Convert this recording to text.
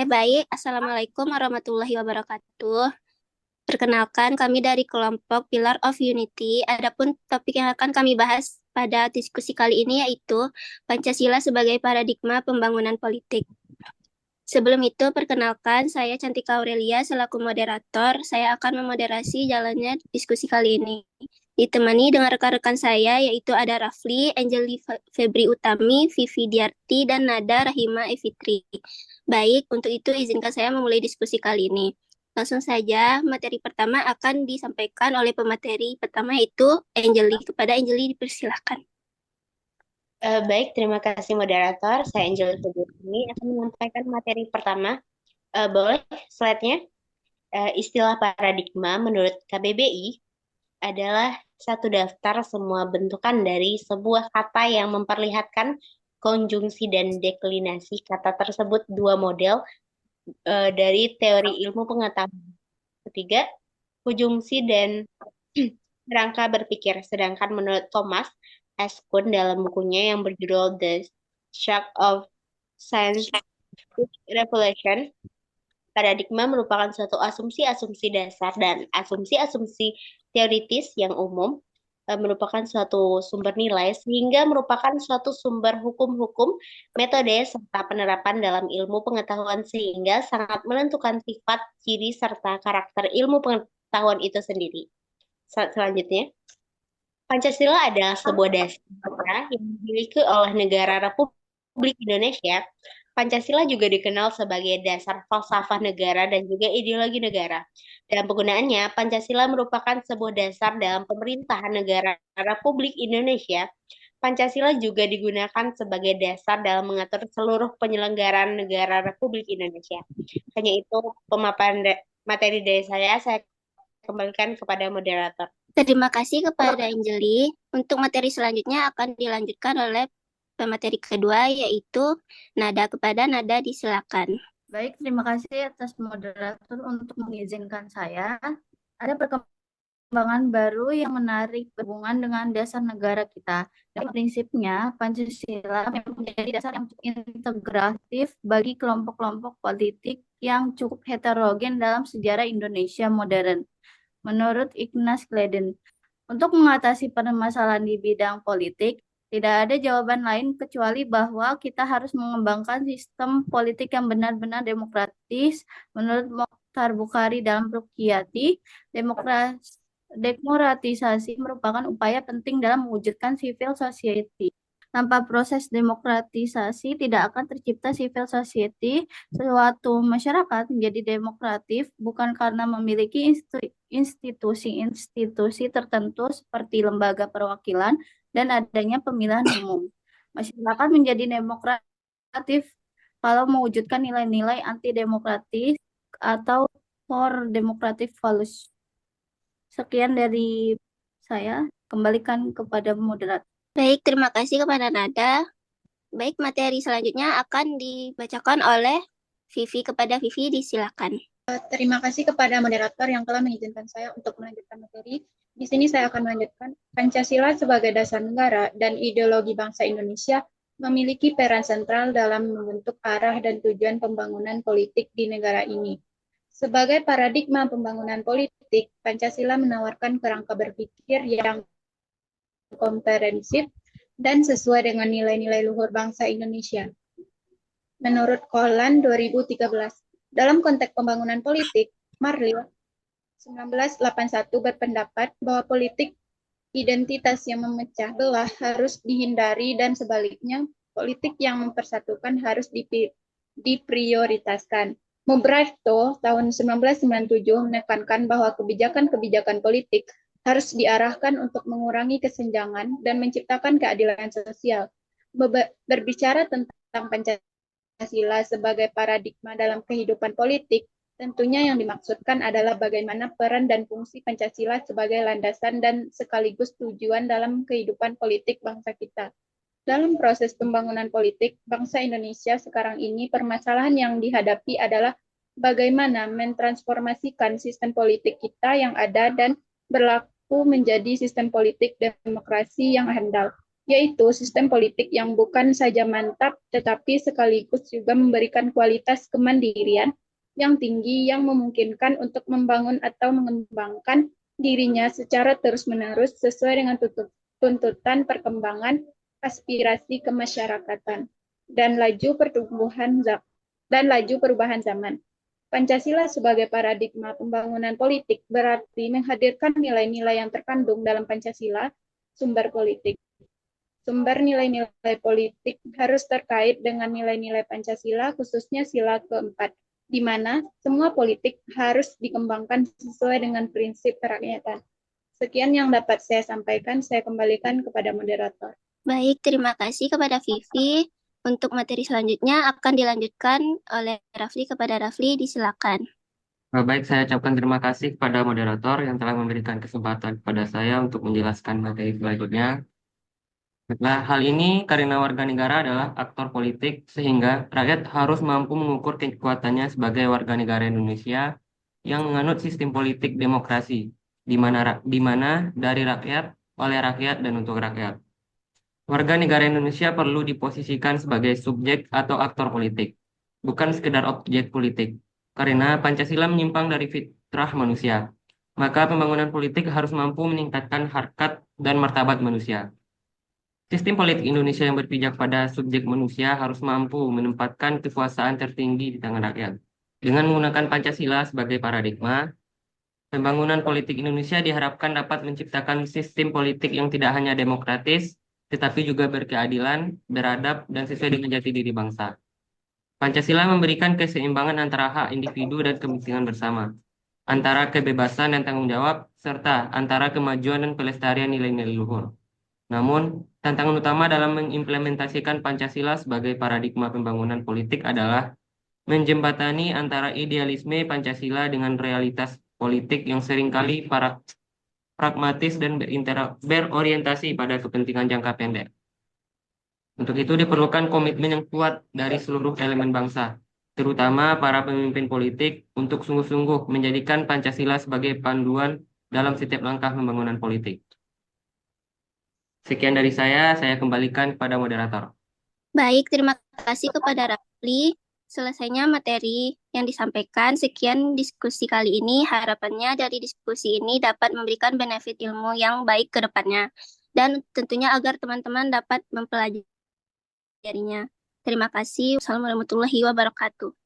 Baik. Assalamualaikum warahmatullahi wabarakatuh. Perkenalkan, kami dari kelompok Pillar of Unity. Adapun topik yang akan kami bahas pada diskusi kali ini yaitu Pancasila sebagai paradigma pembangunan politik. Sebelum itu, perkenalkan, saya Cantika Aurelia selaku moderator. Saya akan memoderasi jalannya diskusi kali ini. Ditemani dengan rekan-rekan saya, yaitu ada Rafli, Angeli Febri Utami, Vivi Diarti, dan Nada Rahima Evitri. Baik, untuk itu izinkan saya memulai diskusi kali ini. Langsung saja, materi pertama akan disampaikan oleh pemateri pertama, yaitu Angeli. Kepada Angeli, dipersilahkan. Baik, terima kasih moderator. Saya Angel ini akan menyampaikan materi pertama. Boleh slide-nya? Istilah paradigma menurut KBBI adalah satu daftar semua bentukan dari sebuah kata yang memperlihatkan konjungsi dan deklinasi kata tersebut dua model dari teori ilmu pengetahuan. Ketiga, konjungsi dan rangka berpikir. Sedangkan menurut Thomas S. Kuhn dalam bukunya yang berjudul The Shock of Scientific Revelation, paradigma merupakan suatu asumsi-asumsi dasar dan asumsi-asumsi teoritis yang umum, merupakan suatu sumber nilai sehingga merupakan suatu sumber hukum-hukum, metode, serta penerapan dalam ilmu pengetahuan sehingga sangat menentukan sifat, ciri, serta karakter ilmu pengetahuan itu sendiri. Selanjutnya, Pancasila adalah sebuah dasar yang dimiliki oleh negara Republik Indonesia. Pancasila juga dikenal sebagai dasar falsafah negara dan juga ideologi negara. Dalam penggunaannya, Pancasila merupakan sebuah dasar dalam pemerintahan negara Republik Indonesia. Pancasila juga digunakan sebagai dasar dalam mengatur seluruh penyelenggaraan negara Republik Indonesia. Hanya itu pemaparan materi dari saya kembalikan kepada moderator. Terima kasih kepada Angeli. Untuk materi selanjutnya akan dilanjutkan oleh pemateri kedua, yaitu Nada. Kepada Nada, disilakan. Baik, terima kasih atas moderator untuk mengizinkan saya. Ada perkembangan baru yang menarik berhubungan dengan dasar negara kita. Dan prinsipnya, Pancasila menjadi dasar yang integratif bagi kelompok-kelompok politik yang cukup heterogen dalam sejarah Indonesia modern. Menurut Ignaz Gledin, untuk mengatasi permasalahan di bidang politik, tidak ada jawaban lain kecuali bahwa kita harus mengembangkan sistem politik yang benar-benar demokratis. Menurut Mokhtar Bukhari dalam Ruqyati, demokratisasi merupakan upaya penting dalam mewujudkan civil society. Tanpa proses demokratisasi tidak akan tercipta civil society. Suatu masyarakat menjadi demokratif bukan karena memiliki institusi-institusi tertentu seperti lembaga perwakilan dan adanya pemilihan umum. Masyarakat menjadi demokratif kalau mewujudkan nilai-nilai anti-demokratis atau for democratic values. Sekian dari saya, kembalikan kepada moderator. Baik, terima kasih kepada Nada. Baik, materi selanjutnya akan dibacakan oleh Vivi. Kepada Vivi, disilakan. Terima kasih kepada moderator yang telah mengizinkan saya untuk melanjutkan materi. Di sini saya akan melanjutkan Pancasila sebagai dasar negara dan ideologi bangsa Indonesia memiliki peran sentral dalam membentuk arah dan tujuan pembangunan politik di negara ini. Sebagai paradigma pembangunan politik, Pancasila menawarkan kerangka berpikir yang komprehensif dan sesuai dengan nilai-nilai luhur bangsa Indonesia. Menurut Kohlan 2013, dalam konteks pembangunan politik, Marlil 1981 berpendapat bahwa politik identitas yang memecah belah harus dihindari dan sebaliknya politik yang mempersatukan harus diprioritaskan. Mobrayto tahun 1997 menekankan bahwa kebijakan-kebijakan politik harus diarahkan untuk mengurangi kesenjangan dan menciptakan keadilan sosial. Berbicara tentang Pancasila sebagai paradigma dalam kehidupan politik, tentunya yang dimaksudkan adalah bagaimana peran dan fungsi Pancasila sebagai landasan dan sekaligus tujuan dalam kehidupan politik bangsa kita. Dalam proses pembangunan politik bangsa Indonesia sekarang ini, permasalahan yang dihadapi adalah bagaimana mentransformasikan sistem politik kita yang ada dan berlaku menjadi sistem politik demokrasi yang handal. yaitu sistem politik yang bukan saja mantap, tetapi sekaligus juga memberikan kualitas kemandirian yang tinggi yang memungkinkan untuk membangun atau mengembangkan dirinya secara terus-menerus sesuai dengan tuntutan perkembangan aspirasi kemasyarakatan dan laju perubahan zaman. Pancasila sebagai paradigma pembangunan politik berarti menghadirkan nilai-nilai yang terkandung dalam Pancasila, sumber politik. Sumber nilai-nilai politik harus terkait dengan nilai-nilai Pancasila, khususnya sila keempat, di mana semua politik harus dikembangkan sesuai dengan prinsip kerakyatan. Sekian yang dapat saya sampaikan, saya kembalikan kepada moderator. Baik, terima kasih kepada Vivi. Untuk materi selanjutnya akan dilanjutkan oleh Rafli. Kepada Rafli, disilakan. Baik, saya ucapkan terima kasih kepada moderator yang telah memberikan kesempatan kepada saya untuk menjelaskan materi selanjutnya. Nah, hal ini karena warga negara adalah aktor politik, sehingga rakyat harus mampu mengukur kekuatannya sebagai warga negara Indonesia yang menganut sistem politik demokrasi, di mana dari rakyat, oleh rakyat, dan untuk rakyat. Warga negara Indonesia perlu diposisikan sebagai subjek atau aktor politik, bukan sekedar objek politik, karena Pancasila menyimpang dari fitrah manusia. Maka pembangunan politik harus mampu meningkatkan harkat dan martabat manusia. Sistem politik Indonesia yang berpijak pada subjek manusia harus mampu menempatkan kekuasaan tertinggi di tangan rakyat. Dengan menggunakan Pancasila sebagai paradigma, pembangunan politik Indonesia diharapkan dapat menciptakan sistem politik yang tidak hanya demokratis, tetapi juga berkeadilan, beradab, dan sesuai dengan jati diri bangsa. Pancasila memberikan keseimbangan antara hak individu dan kepentingan bersama, antara kebebasan dan tanggung jawab, serta antara kemajuan dan pelestarian nilai-nilai luhur. Namun, tantangan utama dalam mengimplementasikan Pancasila sebagai paradigma pembangunan politik adalah menjembatani antara idealisme Pancasila dengan realitas politik yang seringkali pragmatis dan berorientasi pada kepentingan jangka pendek. Untuk itu diperlukan komitmen yang kuat dari seluruh elemen bangsa, terutama para pemimpin politik, untuk sungguh-sungguh menjadikan Pancasila sebagai panduan dalam setiap langkah pembangunan politik. Sekian dari saya kembalikan kepada moderator. Baik, terima kasih kepada Rafli. Selesainya materi yang disampaikan. Sekian diskusi kali ini. Harapannya dari diskusi ini dapat memberikan benefit ilmu yang baik ke depannya. Dan tentunya agar teman-teman dapat mempelajarinya. Terima kasih. Wassalamualaikum warahmatullahi wabarakatuh.